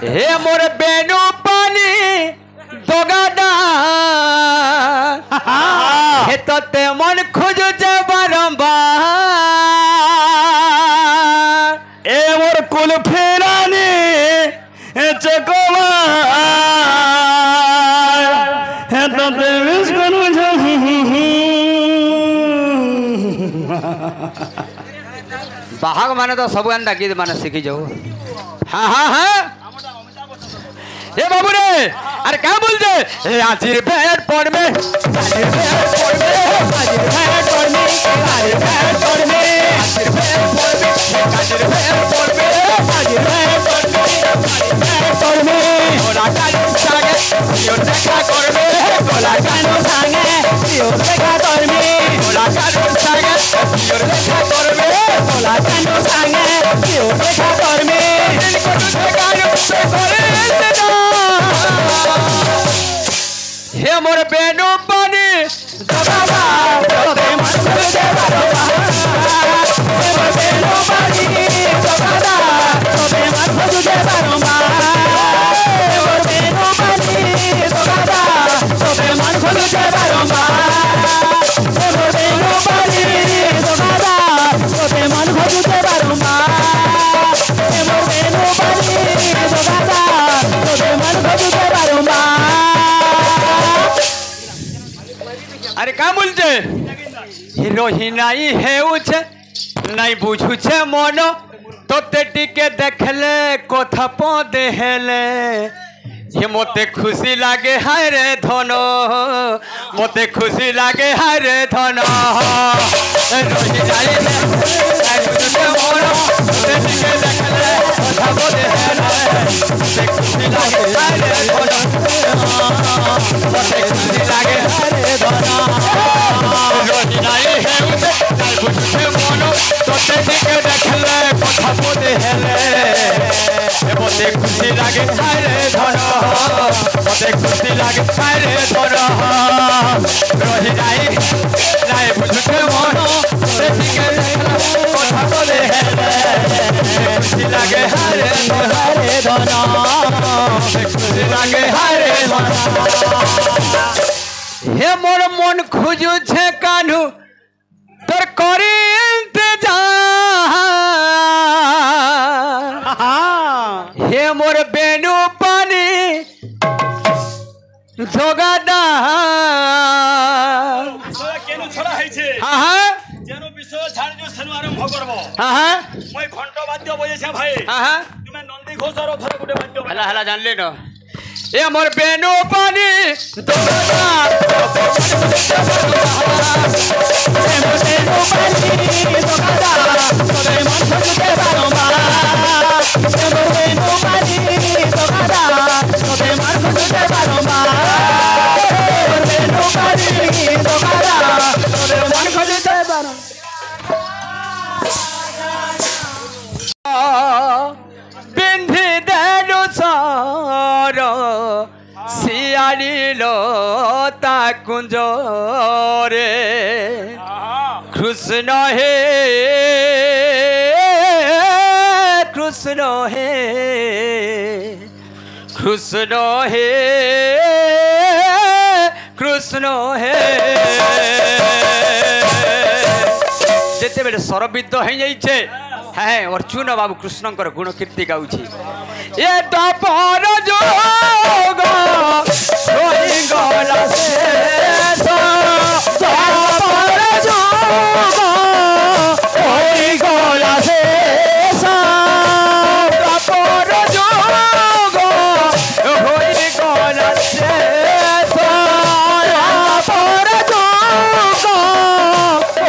हे मोर बेनु पानी दोगादा हे तोते मन खोजुचे बारंबार ए मोर कुल फेरानी चकोवा हे तोते बिस्कुट बाहक माने तो सब डाकी माने शिखी जाओ हाँ हाँ हाँ ए बाबू रे अरे क्या बोलते आजिर भेड़ पड़ में आजिर भेड़ पड़ में आजिर भेड़ पड़ में आजिर भेड़ पड़ में आजिर भेड़ पड़ में आजिर भेड़ पड़ में आजिर भेड़ पड़ में गोला कानो सांगे यो देखा कर में गोला कानो सांगे यो देखा कर में गोला कानो सांगे यो देखा कर में गोला कानो सांगे यो देखा कर में इनको देखा यो करे हे मोर बेनु पानी दबावा तोते मन खोजुचे बारंबार हे मोर बेनु पानी दबावा तोते मन खोजुचे बारंबार हे मोर बेनु पानी दबावा तोते मन खोजुचे बारंबार हे मोर बेनु पानी दबावा तोते मन खोजुचे बारंबार हे मोर बेनु पानी दबावा तोते मन खोजुचे बारंबार अरे क्या बोलते हिरोही नहीं है उछे नहीं बुझुछे मनो तोते टिके देखले कोथा पदे हेले ये मोते खुशी लागे हाय रे धनो मोते खुशी लागे हाय रे धनो हिरोही नहीं है नहीं बुझुछे मनो तोते टिके देखले कोथा पदे हेले मोते खुशी लागे हाय रे धनो मोते खुशी लागे हाय रे धनो रोही नहीं है उसे नहीं बुझे मनो तोते टिके देखले कोथा पदे हेले मोते खुशी लागे हाय रे धनो मोते खुशी लागे हाय रे धनो रोही नहीं बुझे मनो तोते टिके देखले कोथा पदे हेले खुशी लागे हाय रे धनो मोते खुशी लागे हाय रे धनो हे मोर मन खोजू छे कान्हू तोर करी इंतजार हे मोर बेनु पानी जोगादा केनु छड़ा है छे हाँ हाँ जेनो विषय छाड़ जो सनु आरंभ करबो हाँ हाँ মই घंटा वाद्य बजे छे भाई हाँ हाँ तुमे नंदी घोषर थरे गुटे वाद्य हला हला जान ले न ए मोर बेनु पानी दोगादा हे मोर बेनु पानी दोगादा तोते मन खोजुचे बारंबार हे मोर बेनु पानी दोगादा तोते मन खोजुचे बारंबार हे मोर बेनु पानी दोगादा तोते मन खोजुचे बारंबार बिंधी देनु सार सियाली लोता कुंजरे कृष्ण हे कृष्ण हे कृष्ण हे कृष्ण हे जेते बेले सरबिद्ध हो जाइछे है अर्जुन बाबू कृष्णकर गुण कीर्ति गाउछि ए तपर जोग रोई गला से तपर जोग रोई गला से तपर जोग रोई गला से तपर जोग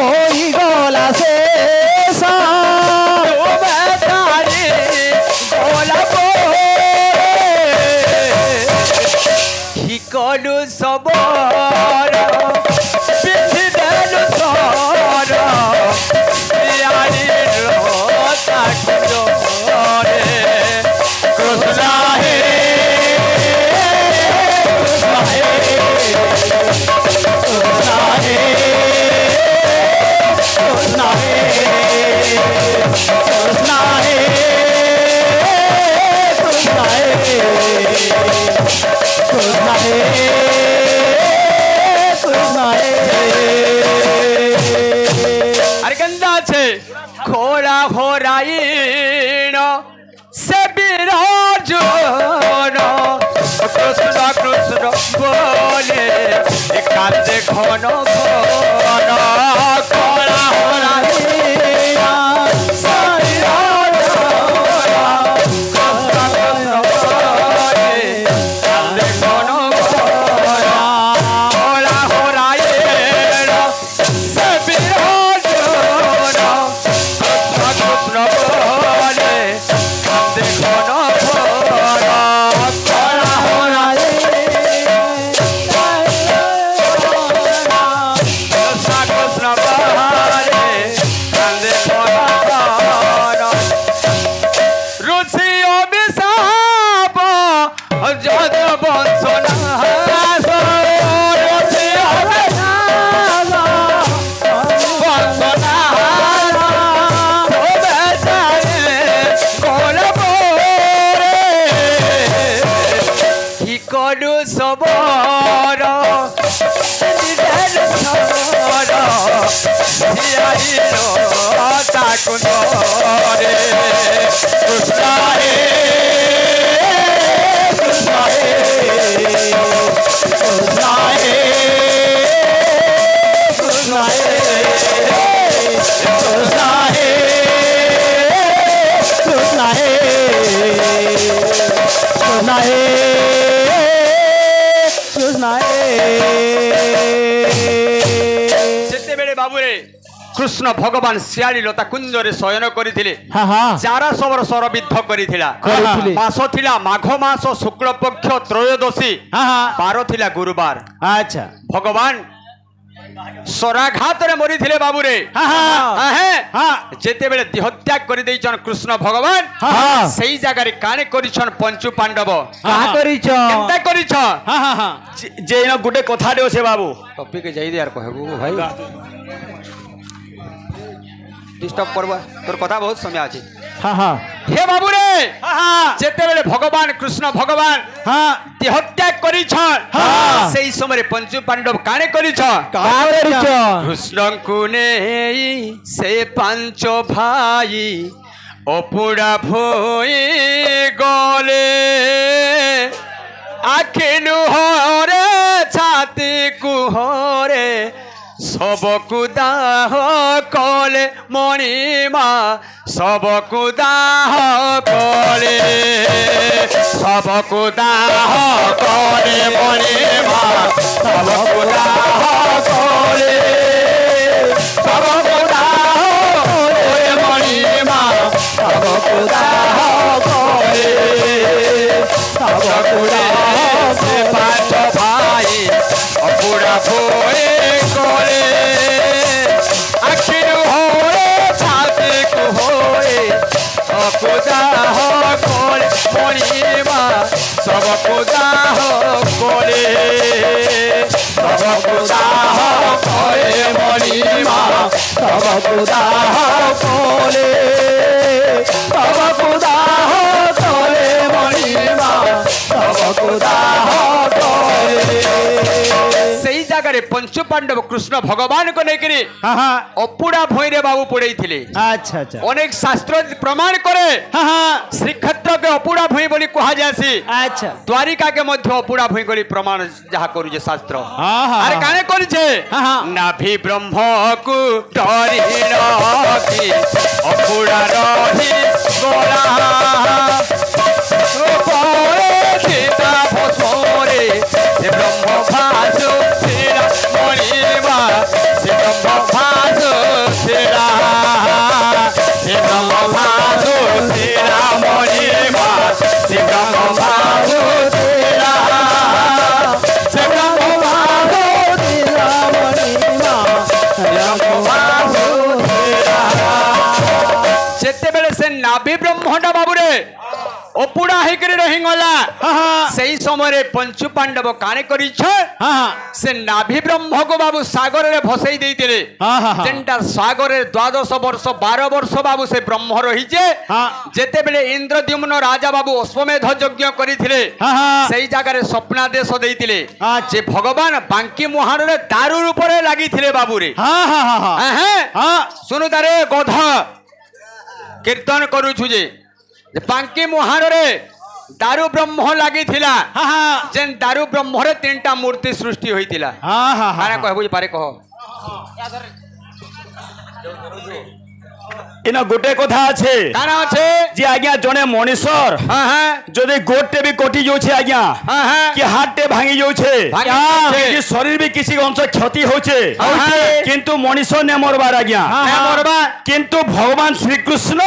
रोई गला से ঘন ঘন কলা হরা হীরা कृष्ण भगवान सियाली लता कुंजरे शयन करथिले चारा सबर सर विद्ध करिथिला मास थिला माघ मास शुक्ल पक्ष त्रयोदशी पार थिला गुरुवार अच्छा भगवान सराघात रे मरी थिले बाबू रे जेते बेले देहत्याग करि दैछन कृष्ण भगवान सेही जगह रे काने करिछन पंचु पांडव कहा करिछ केनता करिछ जे न गुटे कथा देओ से बाबू टॉपिक जाई दे यार कहबो भाई डिस्टर्ब करबा तोर कथा बहुत समय अछि हे बाबू रे जेते बेले भगवान कृष्ण भगवान देहत्याग करिछन सेही समय रे पंचु पांडव काने करिछ कृष्ण को नेई से पांच भाई अपुड़ा भोई गले आखिनु हरे छाती कुहरे सबकु दाह कले मणिमा सबकु दाह कले सबकु दाह कले मणिमा सबकु दाह कले सबकु दाह कले मणिमा सबकु दाह कले सबकु दाह से पांच भाई अपुड़ा भोए करे आखिर होए छाती को होए अपुदाह करे मणिमा सब पुदाह करे सब पुदाह करे मणिमा सब पुदाह करे सब पुदाह करे मणिमा सब पुदाह करे सेही जगह पंचु पांडव कृष्ण भगवान को लेकर अपुड़ा भईरे बाबू पड़े थे। अच्छा अच्छा अनेक शास्त्र प्रमाण करे श्रीक्षेत्र के अपुड़ा भई बोली कहा जासी। अच्छा द्वारिका के मध्य अपुड़ा भई बोली प्रमाण जहा करू जे शास्त्र अरे काने करू छे नाभि ब्रह्म को डरी रखी अपुड़ा रही गोला परे सीता भसोरे से ब्रह्म भासु तेरा मणिमा से ब्रह्म भासु तेरा से ब्रह्म भासु तेरा मणिमा से ब्रह्म भासु तेरा से ब्रह्म भासु तेरा मणिमा ब्रह्म भासु तेरा जेते बेले से नाभि ब्रह्मंड बाबू रे अपुड़ा हेकरे रहिगला सही समय पंचु पांडव काने करी से नाभि ब्रह्म को बाबू सागर रे भसई देइतिले जेंटा सागर रे 12 वर्ष 12 वर्ष बाबू से ब्रह्म रही जे जेते बेले इंद्रद्युम्न राजा बाबू अश्वमेध यज्ञ करिथिले सही जगह रे स्वप्नादेश देइतिले जे भगवान बांकी मुहार रे दारू रूप रे लागिथिले बाबू रे सुनु तारे गध कीर्तन करू छु जे बांकी मुहार रे दारू ब्रह्म लगी थिला हाँ हाँ जेन दारू ब्रह्म रे 3टा मूर्ति सृष्टि होइतिला हाँ हाँ काना कहबो पारे कहो इना गोटे कथा আছে काना আছে जे आज्ञा जने मनीषर हां हां যদি গোটে भी कटि जाउछे आज्ञा हां हां कि हाथटे भांगी जाउछे भांगी जाउछे कि शरीर भी किसी अंश क्षति होछे होछे किंतु मनीष ने मरबार आज्ञा ना मरबा किंतु भगवान श्री कृष्ण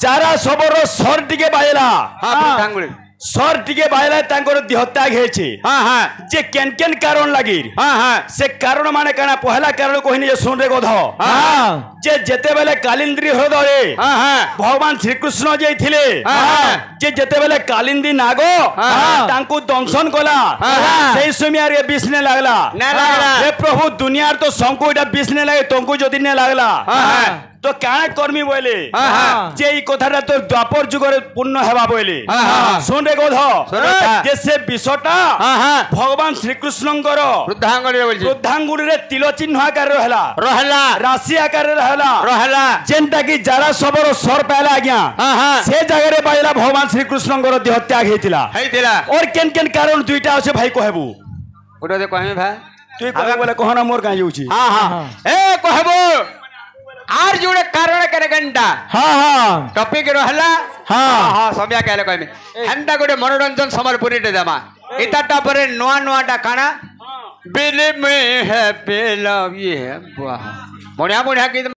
जारा सबरो सर टिके बायला हां वृद्धांगुली सर टिके बायला तांकर देहत्याग हेछि हां हां जे केन केन कारण लागि हां हां से कारण माने काना पहला कारण कहनी जे सुन रे गध हाँ जे जेते बेले कालिंद्री हृदय हां हां भगवान श्री कृष्ण जे थिले हाँ। जे जेते बेले कालिंदी नागो हाँ। तांको दंशन कला हाँ। सेई समय रे बिसने लागला ना लागला। हे प्रभु दुनियार तो संको एटा बिसने लागे तंको जदी ने लागला हाँ। तो काना कर्मी बोले हाँ। जे ई कथाटा तो द्वापर जुगरे पूर्ण हेबा बोले हाँ। सुन रे गध सुनता। जे से विषटा हां हां भगवान श्री कृष्णଙ୍କର वृद्धांगुली रे बोलছি वृद्धांगुली रे तिल चिन्ह आकार रहला रहला राशि आकार रहला रहला जेनटा कि जारा सबरो सर पाला आज्ञा हां हां से जगह रे बाइला भगवान श्री कृष्णଙ୍କର देह त्याग हेतिला हेतिला और केन केन कारण दुईटा আছে भाई कहबू ओटा दे कहमे भाई तुई कहबे बोले कहना मोर का जाउची हां हां ए कहबो आर जुड़े कारण करे घंटा हाँ हाँ टॉपिक रहला हाँ। हां समय कहले कहमे हंडा गोटे मनोरंजन समरपुरी टे देमा इताटा परे नोआ नोआ टा काना बिल में है पे लव ये वाह बढ़िया बढ़िया गीत